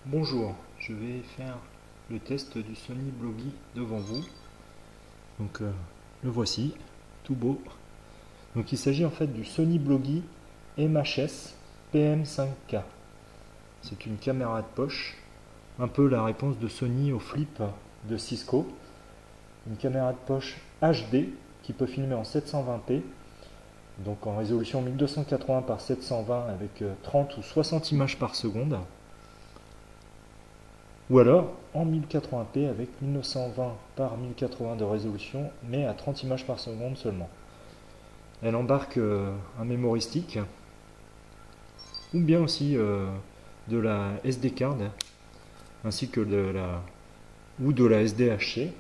Bonjour, je vais faire le test du Sony Blogi devant vous. Donc le voici, tout beau. Donc il s'agit en fait du Sony Blogi MHS PM5K. C'est une caméra de poche, un peu la réponse de Sony au flip de Cisco. Une caméra de poche HD qui peut filmer en 720p, donc en résolution 1280 par 720 avec 30 ou 60 images par seconde. Ou alors en 1080p avec 1920 par 1080 de résolution, mais à 30 images par seconde seulement. Elle embarque un memory stick, ou bien aussi de la SD card, ainsi que de la SDHC,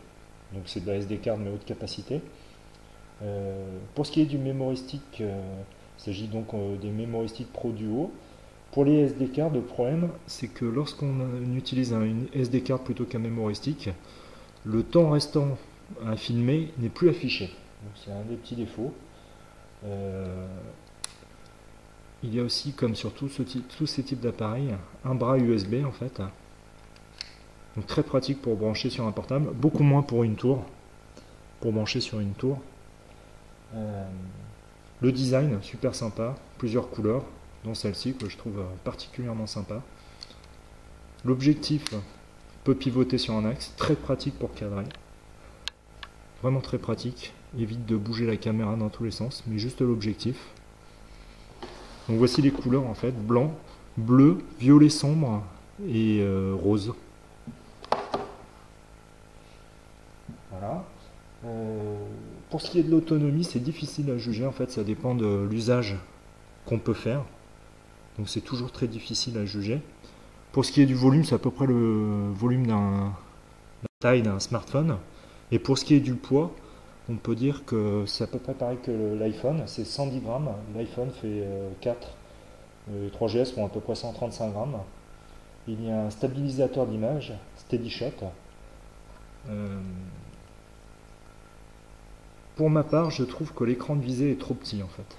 donc c'est de la SD card mais haute capacité. Pour ce qui est du memory stick, il s'agit donc des memory stick Pro Duo. Pour les SD cards, le problème, c'est que lorsqu'on utilise une SD card plutôt qu'un memory stick, le temps restant à filmer n'est plus affiché. Donc c'est un des petits défauts. Il y a aussi, comme sur tous ces types d'appareils, un bras USB en fait. Donc très pratique pour brancher sur un portable, beaucoup moins pour une tour, pour brancher sur une tour. Le design, super sympa, plusieurs couleurs, dont celle-ci que je trouve particulièrement sympa. L'objectif peut pivoter sur un axe, très pratique pour cadrer. Vraiment très pratique, évite de bouger la caméra dans tous les sens, mais juste l'objectif. Donc voici les couleurs en fait, blanc, bleu, violet sombre et rose. Voilà. Pour ce qui est de l'autonomie, c'est difficile à juger en fait, ça dépend de l'usage qu'on peut faire. Donc c'est toujours très difficile à juger. Pour ce qui est du volume, c'est à peu près le volume la taille d'un smartphone. Et pour ce qui est du poids, on peut dire que c'est à peu près pareil que l'iPhone, c'est 110 grammes. L'iPhone fait 4, les 3GS font à peu près 135 grammes. Il y a un stabilisateur d'image, SteadyShot. Pour ma part, je trouve que l'écran de visée est trop petit en fait.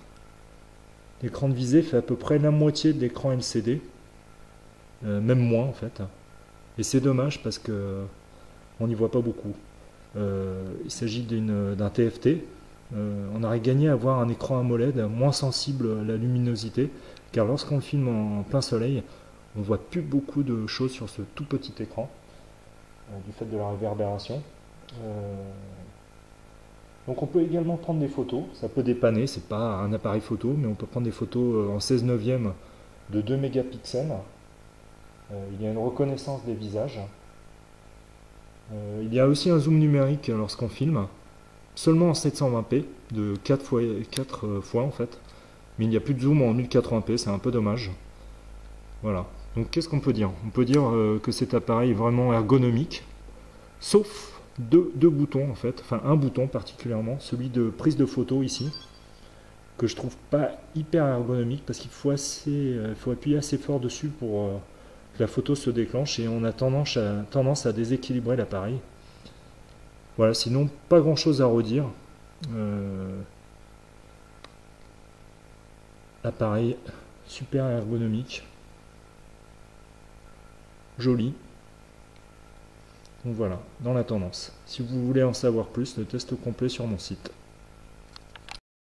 L'écran de visée fait à peu près la moitié de l'écran LCD, même moins en fait. Et c'est dommage parce que on n'y voit pas beaucoup. Il s'agit d'un TFT. On aurait gagné à avoir un écran AMOLED moins sensible à la luminosité, car lorsqu'on le filme en plein soleil, on voit plus beaucoup de choses sur ce tout petit écran, du fait de la réverbération. Donc on peut également prendre des photos, ça peut dépanner, c'est pas un appareil photo, mais on peut prendre des photos en 16 neuvième de 2 mégapixels. Il y a une reconnaissance des visages. Il y a aussi un zoom numérique lorsqu'on filme, seulement en 720p, de 4 fois en fait. Mais il n'y a plus de zoom en 1080p, c'est un peu dommage. Voilà. Donc qu'est-ce qu'on peut dire? On peut dire que cet appareil est vraiment ergonomique, sauf deux boutons en fait, enfin un bouton particulièrement, celui de prise de photo ici, que je trouve pas hyper ergonomique parce qu'il faut appuyer assez fort dessus pour que la photo se déclenche et on a tendance à déséquilibrer l'appareil. Voilà, sinon pas grand chose à redire. Appareil super ergonomique, joli. Donc voilà, dans la tendance. Si vous voulez en savoir plus, le test complet sur mon site.